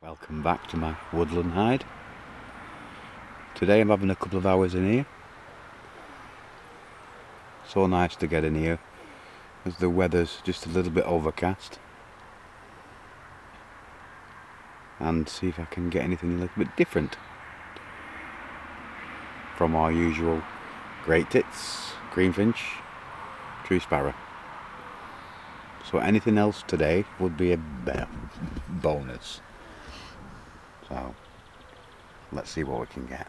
Welcome back to my woodland hide. Today I'm having a couple of hours in here. So nice to get in here as the weather's just a little bit overcast, and see if I can get anything a little bit different from our usual great tits, greenfinch, true sparrow. So anything else today would be a bonus. So let's see what we can get.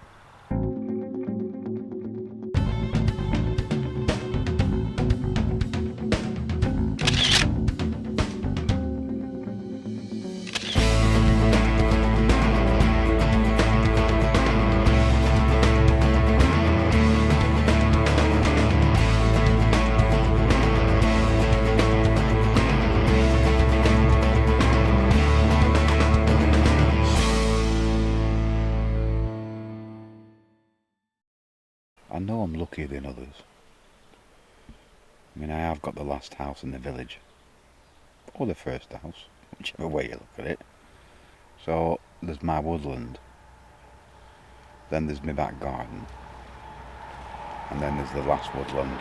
I know I'm luckier than others. I mean, I have got the last house in the village, or the first house, whichever way you look at it. So there's my woodland, then there's my back garden, and then there's the last woodland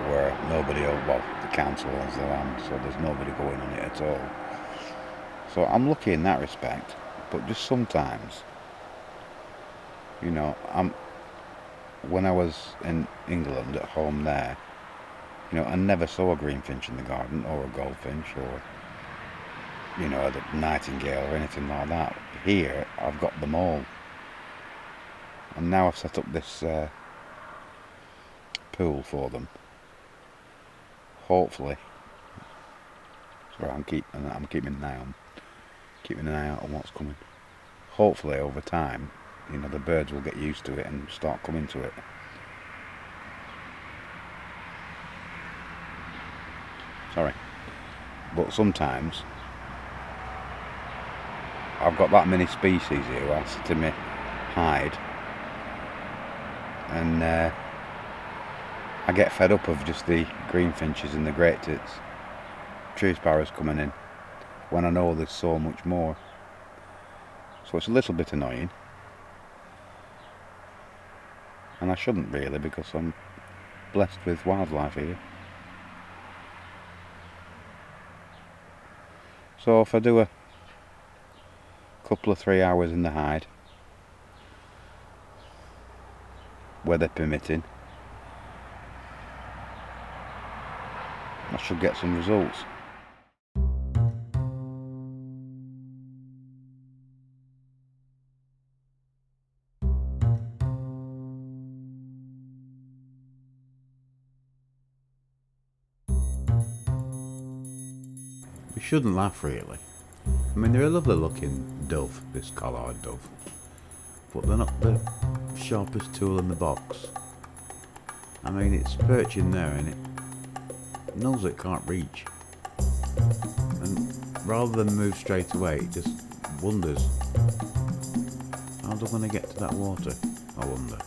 where nobody, well, the council owns the land, so there's nobody going on it at all. So I'm lucky in that respect, but just sometimes, you know, when I was in England at home there, you know, I never saw a greenfinch in the garden, or a goldfinch, or, you know, a nightingale or anything like that. Here I've got them all, and now I've set up this pool for them. Hopefully, sorry, I'm keeping an eye out on what's coming. Hopefully over time, you know, the birds will get used to it and start coming to it. Sorry. But sometimes I've got that many species here who I sit in my hide, and I get fed up of just the greenfinches and the great tits, tree sparrows coming in, when I know there's so much more. So it's a little bit annoying. And I shouldn't really, because I'm blessed with wildlife here. So if I do a couple of 3 hours in the hide, weather permitting, I should get some results. You shouldn't laugh, really. I mean, they're a lovely looking dove, this collared dove, but they're not the sharpest tool in the box. I mean, it's perching there and it knows it can't reach, and rather than move straight away, it just wonders, how's it going to get to that water, I wonder.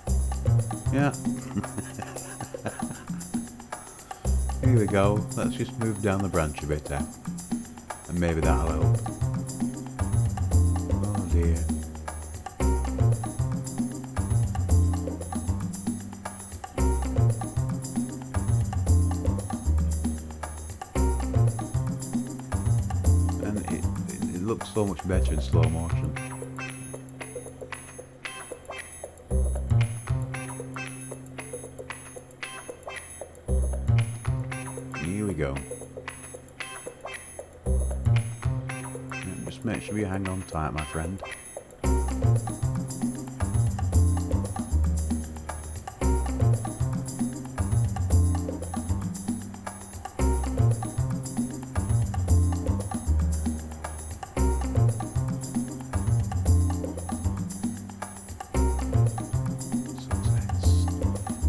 Yeah. Here we go, let's just move down the branch a bit now, and maybe that'll help. Oh dear. And it looks so much better in slow motion. Here we go. Just make sure you hang on tight, my friend.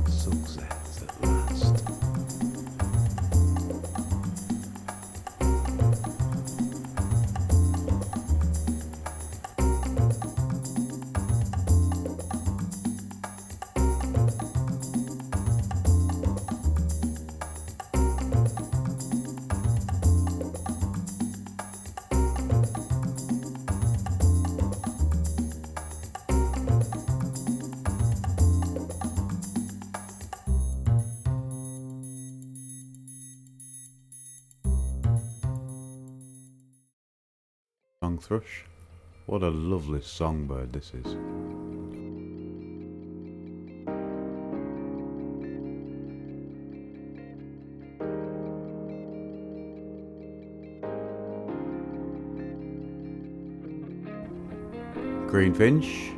Success at last. song thrush. What a lovely songbird this is. Greenfinch.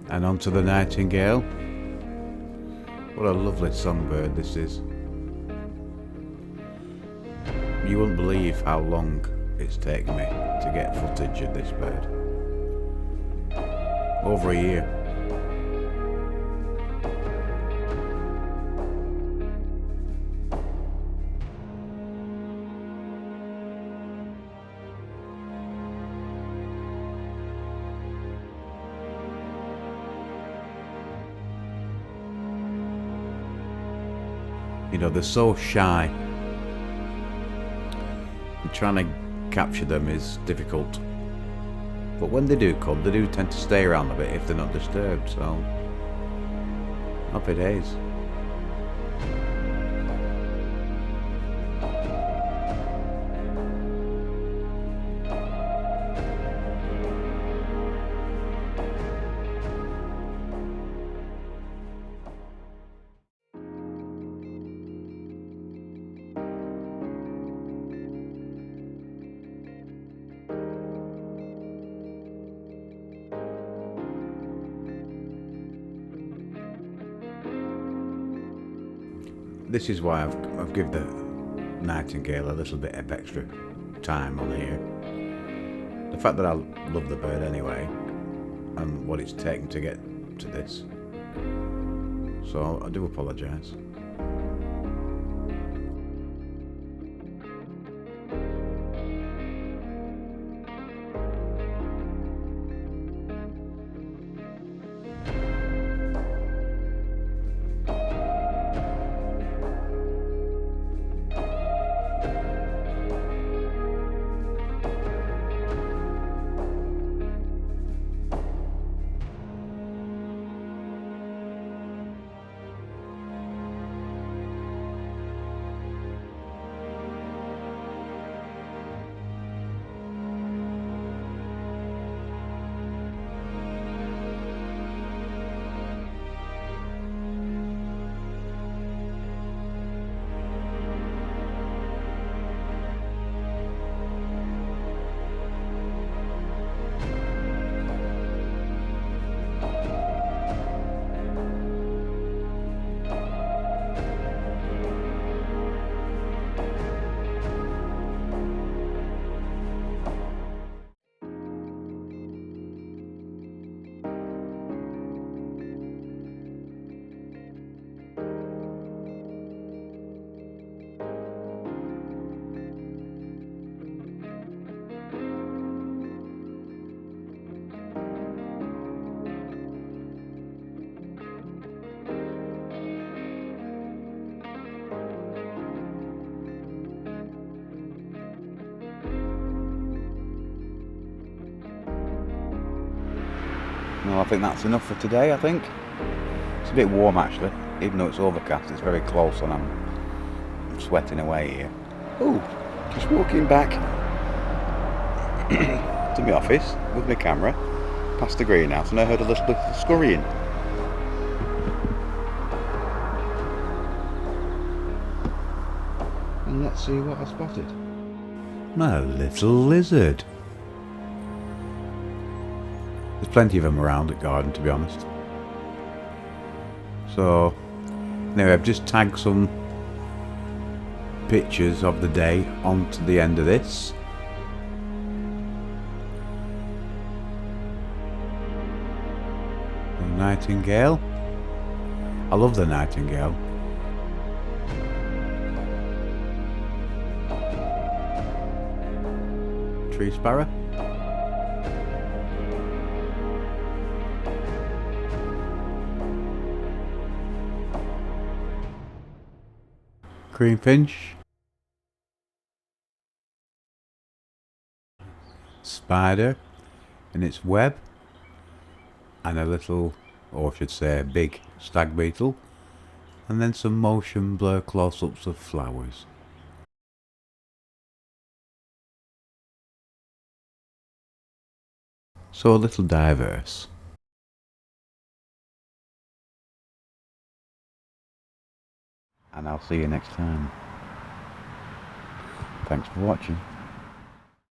And on to the nightingale. What a lovely songbird this is. You wouldn't believe how long it's taken me to get footage of this bird. Over a year. You know, they're so shy. And trying to capture them is difficult. But when they do come, they do tend to stay around a bit if they're not disturbed, so happy days. This is why I've given the nightingale a little bit of extra time on here. The fact that I love the bird anyway, and what it's taken to get to this. So I do apologise. Well, I think that's enough for today, I think. It's a bit warm actually, even though it's overcast, it's very close and I'm sweating away here. Oh, just walking back to my office with my camera, past the greenhouse, and I heard a little bit of scurrying. And let's see what I spotted. A little lizard. There's plenty of them around the garden, to be honest. So, anyway, I've just tagged some pictures of the day onto the end of this. The nightingale. I love the nightingale. Tree sparrow. Greenfinch. spider in its web, and a little, or I should say a big stag beetle, and then some motion blur close-ups of flowers. So a little diverse. And I'll see you next time. Thanks for watching.